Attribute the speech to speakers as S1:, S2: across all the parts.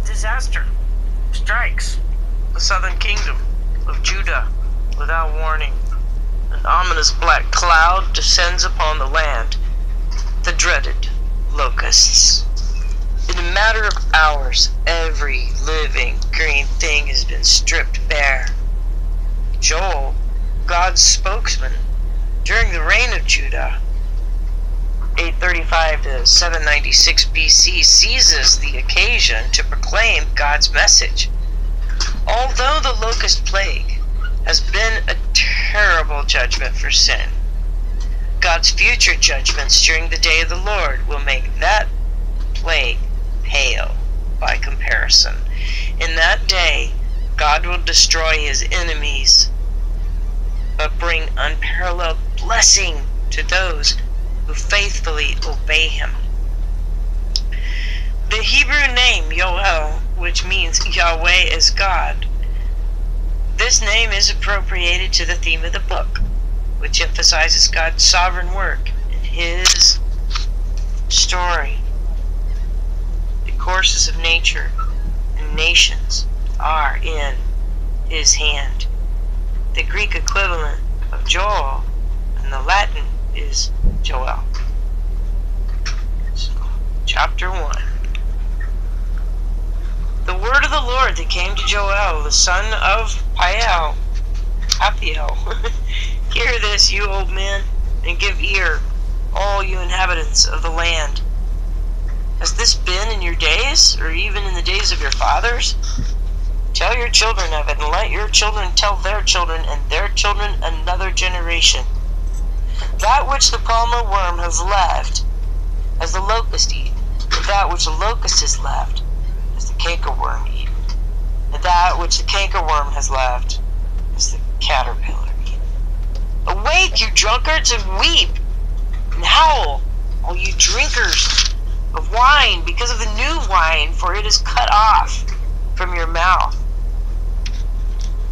S1: Disaster strikes the southern kingdom of Judah without warning. An ominous black cloud descends upon the land, the dreaded locusts. In a matter of hours, every living green thing has been stripped bare. Joel, God's spokesman during the reign of Judah, 835 to 796 BC, seizes the occasion to proclaim God's message. Although the locust plague has been a terrible judgment for sin, God's future judgments during the day of the Lord will make that plague pale by comparison. In that day, God will destroy his enemies, but bring unparalleled blessing to those who faithfully obey him. The Hebrew name Yoel, which means Yahweh is God, this name is appropriated to the theme of the book, which emphasizes God's sovereign work in his story. The courses of nature and nations are in his hand. The Greek equivalent of Joel and the Latin is Joel. So, chapter 1. The word of the Lord that came to Joel, the son of Pael. Hear this, you old men, and give ear, all you inhabitants of the land. Has this been in your days, or even in the days of your fathers? Tell your children of it, and let your children tell their children, and their children another generation. That which the palmer worm has left, has the locust eaten, and that which the locust has left, has the cankerworm eaten, and that which the cankerworm has left, has the caterpillar eaten. Awake, you drunkards, and weep, and howl, all you drinkers of wine, because of the new wine, for it is cut off from your mouth.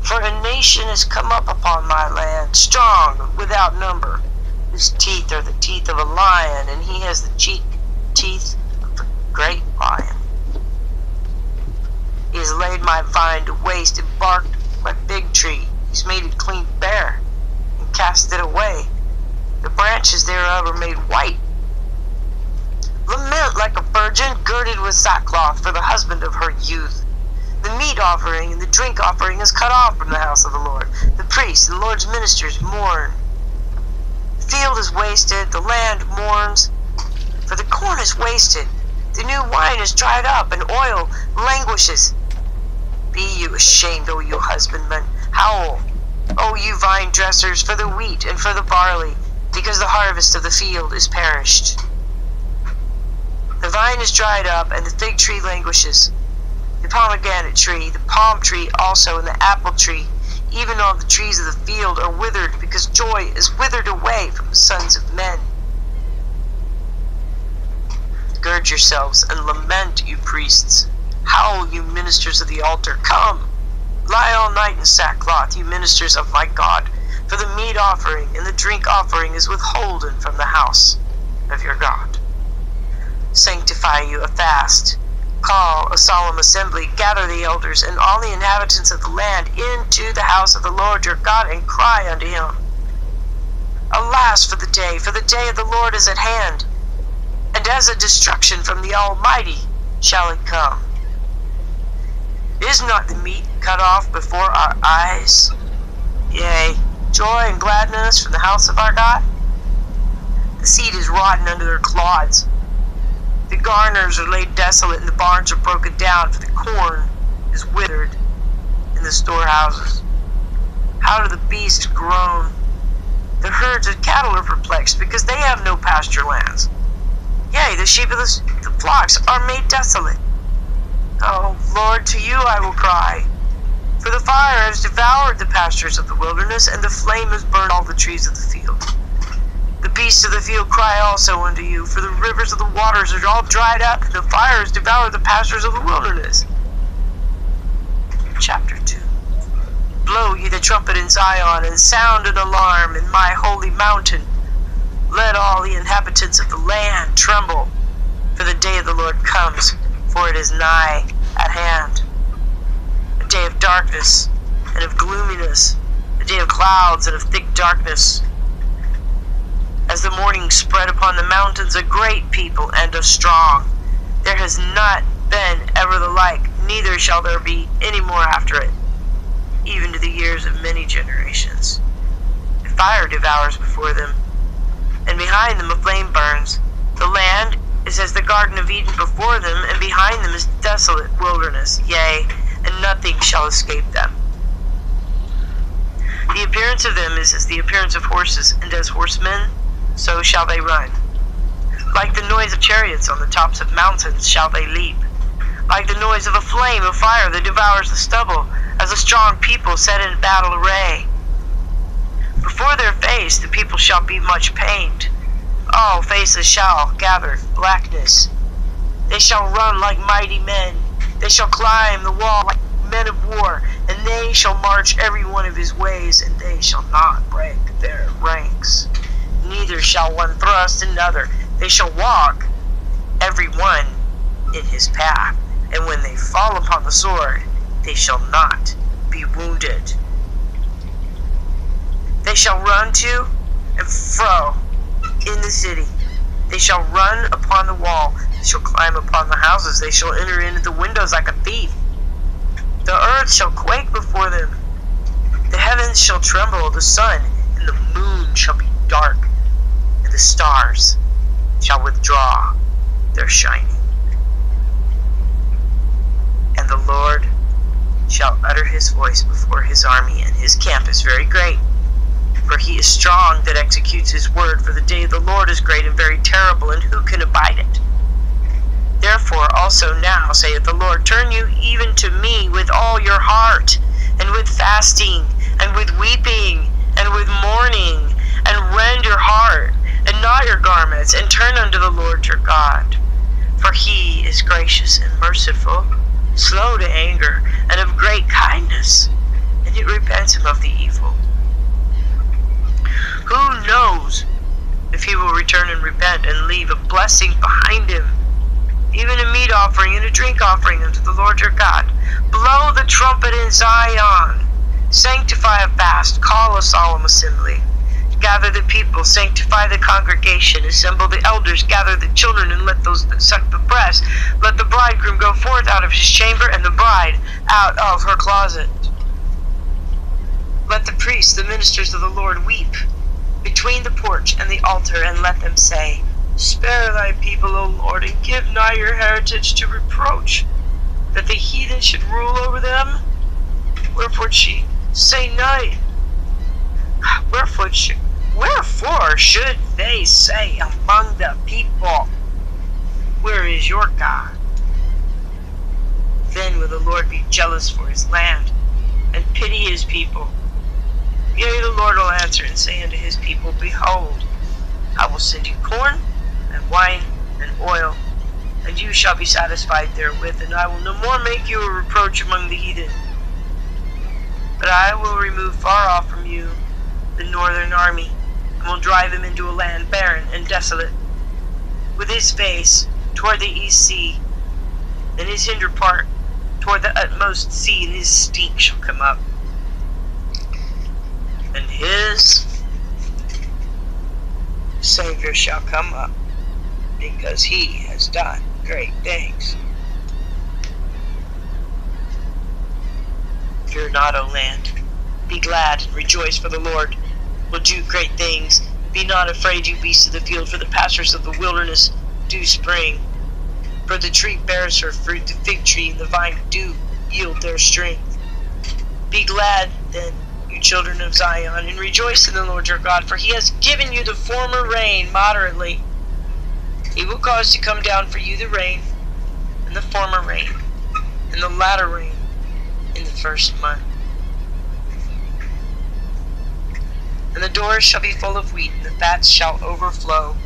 S1: For a nation has come up upon my land, strong, without number, whose teeth are the teeth of a lion, and he has the teeth of the great lion. He has laid my vine to waste, and barked my fig tree. He's made it clean bare, and cast it away. The branches thereof are made white. Lament like a virgin girded with sackcloth for the husband of her youth. The meat offering and the drink offering is cut off from the house of the Lord. The priests and the Lord's ministers mourn. The field is wasted, the land mourns, for the corn is wasted. The new wine is dried up, and oil languishes. Be you ashamed, O you husbandmen. Howl, O you vine dressers, for the wheat and for the barley, because the harvest of the field is perished. The vine is dried up, and the fig tree languishes. The pomegranate tree, the palm tree also, and the apple tree, even all the trees of the field are withered, because joy is withered away from the sons of men. Gird yourselves and lament, you priests. Howl, you ministers of the altar. Come, lie all night in sackcloth, you ministers of my God, for the meat offering and the drink offering is withholden from the house of your God. Sanctify you a fast. Call a solemn assembly, gather the elders and all the inhabitants of the land into the house of the Lord your God, and cry unto him. Alas for the day of the Lord is at hand, and as a destruction from the Almighty shall it come. Is not the meat cut off before our eyes? Yea, joy and gladness from the house of our God? The seed is rotten under their clods. The garners are laid desolate, and the barns are broken down, for the corn is withered in the storehouses. How do the beasts groan? The herds of cattle are perplexed, because they have no pasture lands. Yea, the sheep of the flocks are made desolate. Oh, Lord, to you I will cry. For the fire has devoured the pastures of the wilderness, and the flame has burned all the trees of the field. The beasts of the field cry also unto you, for the rivers of the waters are all dried up, and the fire has devoured the pastures of the wilderness. Chapter 2. Blow ye the trumpet in Zion, and sound an alarm in my holy mountain. Let all the inhabitants of the land tremble, for the day of the Lord comes, for for it is nigh at hand. A day of darkness and of gloominess, a day of clouds and of thick darkness. As the morning spread upon the mountains, a great people and a strong. There has not been ever the like, neither shall there be any more after it, even to the years of many generations. A fire devours before them, and behind them a flame burns. The land is as the Garden of Eden before them, and behind them is desolate wilderness, yea, and nothing shall escape them. The appearance of them is as the appearance of horses, and as horsemen, so shall they run. Like the noise of chariots on the tops of mountains shall they leap. Like the noise of a flame of fire that devours the stubble, as a strong people set in battle array. Before their face the people shall be much pained. All faces shall gather blackness. They shall run like mighty men. They shall climb the wall like men of war, and they shall march every one of his ways, and they shall not break their ranks. Neither shall one thrust another. They shall walk, every one in his path, and when they fall upon the sword, they shall not be wounded. They shall run to and fro in the city. They shall run upon the wall. They shall climb upon the houses. They shall enter into the windows like a thief. The earth shall quake before them. The heavens shall tremble. The sun and the moon shall be dark, and the stars shall withdraw their shining. And the Lord shall utter his voice before his army, and his camp is very great. For he is strong that executes his word, for the day of the Lord is great and very terrible, and who can abide it? Therefore also now, saith the Lord, turn you even to me with all your heart, and with fasting, and with weeping, and with mourning, and rend your heart, and not your garments, and turn unto the Lord your God. For he is gracious and merciful, slow to anger, and of great kindness, and it repents him of the evil. Who knows if he will return and repent and leave a blessing behind him, even a meat offering and a drink offering unto the Lord your God? Blow the trumpet in Zion, sanctify a fast, call a solemn assembly. Gather the people, sanctify the congregation, assemble the elders, gather the children, and let those that suck the breast. Let the bridegroom go forth out of his chamber, and the bride out of her closet. Let the priests, the ministers of the Lord, weep between the porch and the altar, and let them say, Spare thy people, O Lord, and give not your heritage to reproach, that the heathen should rule over them. Wherefore she say night? Wherefore should they say among the people, Where is your God? Then will the Lord be jealous for his land, and pity his people. Yea, the Lord will answer and say unto his people, Behold, I will send you corn, and wine, and oil, and you shall be satisfied therewith, and I will no more make you a reproach among the heathen. But I will remove far off from you the northern army, and will drive him into a land barren and desolate, with his face toward the east sea, and his hinder part toward the utmost sea, and his stink shall come up. And his Savior shall come up, because he has done great things. Fear not, O land. Be glad and rejoice, for the Lord will do great things. Be not afraid, you beasts of the field, for the pastures of the wilderness do spring. For the tree bears her fruit, the fig tree and the vine do yield their strength. Be glad, then, you children of Zion, and rejoice in the Lord your God, for he has given you the former rain moderately. He will cause to come down for you the rain, and the former rain, and the latter rain in the first month. And the doors shall be full of wheat, and the vats shall overflow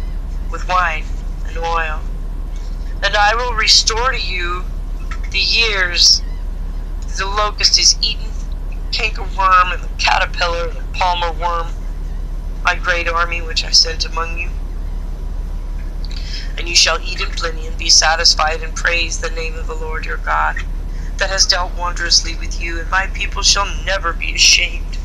S1: with wine and oil. And I will restore to you the years that the locust is eaten, cankerworm and the caterpillar and the palmer worm, my great army which I sent among you. And you shall eat in plenty and be satisfied, and praise the name of the Lord your God, that has dealt wondrously with you, and my people shall never be ashamed.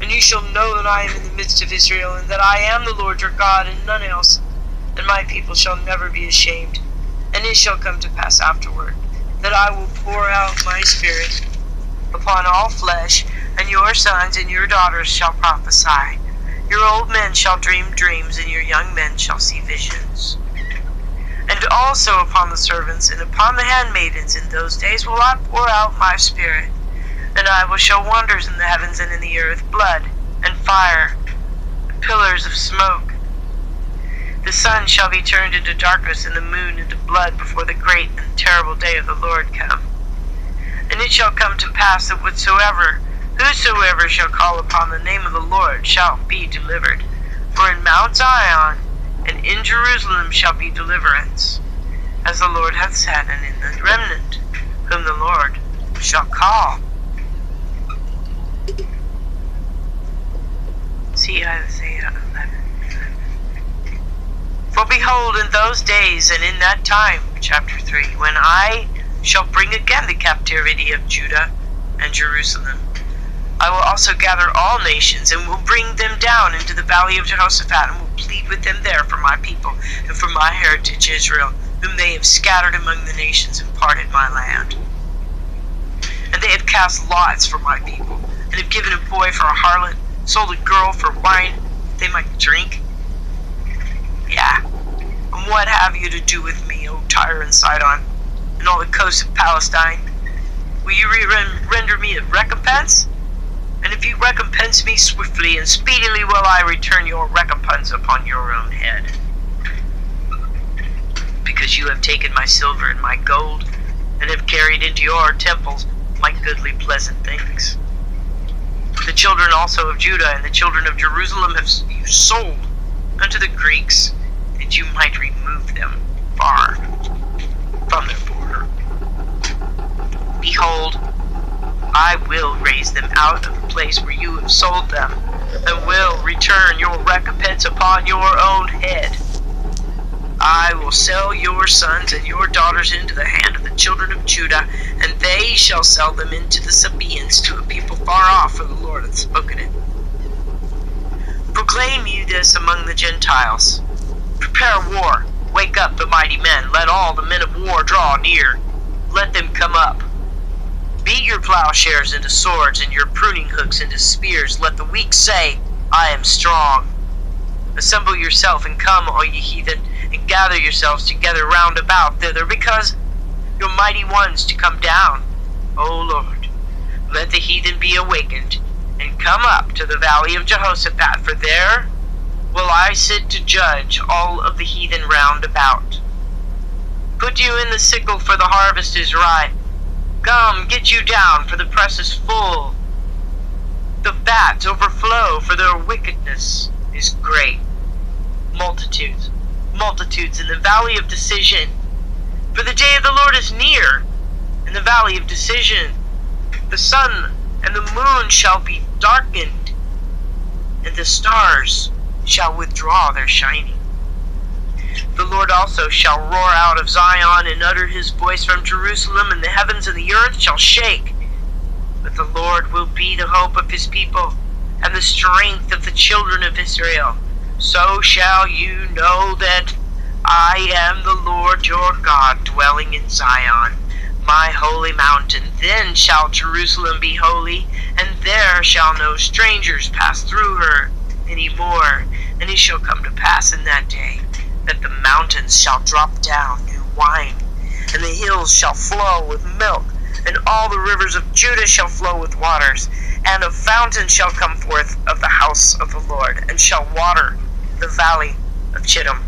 S1: And you shall know that I am in the midst of Israel, and that I am the Lord your God, and none else. And my people shall never be ashamed. And it shall come to pass afterward, that I will pour out my Spirit upon all flesh, and your sons and your daughters shall prophesy. Your old men shall dream dreams, and your young men shall see visions. And also upon the servants and upon the handmaidens in those days will I pour out my Spirit, and I will show wonders in the heavens and in the earth, blood and fire, and pillars of smoke. The sun shall be turned into darkness, and the moon into blood, before the great and terrible day of the Lord come. And it shall come to pass that whosoever shall call upon the name of the Lord shall be delivered. For in Mount Zion and in Jerusalem shall be deliverance, as the Lord hath said, and in the remnant whom the Lord shall call. See Isaiah 11. For behold, in those days and in that time, chapter 3, when I shall bring again the captivity of Judah and Jerusalem, I will also gather all nations, and will bring them down into the valley of Jehoshaphat, and will plead with them there for my people, and for my heritage Israel, whom they have scattered among the nations, and parted my land. And they have cast lots for my people, and have given a boy for a harlot, sold a girl for wine, they might drink. Yeah, and what have you to do with me, O Tyre and Sidon, and all the coasts of Palestine? Will you render me a recompense? And if you recompense me swiftly and speedily, will I return your recompense upon your own head. Because you have taken my silver and my gold, and have carried into your temples my goodly pleasant things. The children also of Judah and the children of Jerusalem have you sold unto the Greeks, that you might remove them far from their border. Behold, I will raise them out of the place where you have sold them, and will return your recompense upon your own head. I will sell your sons and your daughters into the hand of the children of Judah, and they shall sell them into the Sabaeans, to a people far off, for the Lord hath spoken it. Proclaim you this among the Gentiles. Prepare war, wake up the mighty men, let all the men of war draw near, let them come up. Beat your plowshares into swords, and your pruning hooks into spears. Let the weak say, I am strong. Assemble yourself, and come, all ye heathen, and gather yourselves together round about thither, because your mighty ones to come down. O Lord, let the heathen be awakened, and come up to the valley of Jehoshaphat, for there will I sit to judge all of the heathen round about. Put you in the sickle, for the harvest is ripe. Come, get you down, for the press is full. The vats overflow, for their wickedness is great. Multitudes, multitudes in the valley of decision. For the day of the Lord is near, in the valley of decision. The sun and the moon shall be darkened, and the stars shall withdraw their shining. The Lord also shall roar out of Zion, and utter his voice from Jerusalem, and the heavens and the earth shall shake. But the Lord will be the hope of his people, and the strength of the children of Israel. So shall you know that I am the Lord your God, dwelling in Zion, my holy mountain. Then shall Jerusalem be holy, and there shall no strangers pass through her any more. And it shall come to pass in that day, that the mountains shall drop down new wine, and the hills shall flow with milk, and all the rivers of Judah shall flow with waters, and a fountain shall come forth of the house of the Lord, and shall water the valley of Chittim.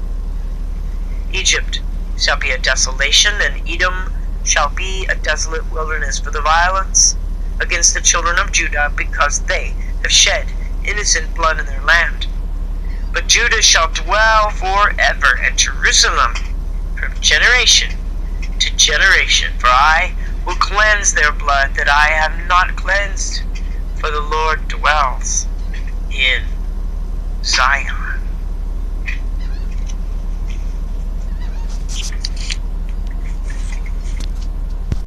S1: Egypt shall be a desolation, and Edom shall be a desolate wilderness for the violence against the children of Judah, because they have shed innocent blood in their land. But Judah shall dwell forever, and Jerusalem from generation to generation. For I will cleanse their blood that I have not cleansed, for the Lord dwells in Zion.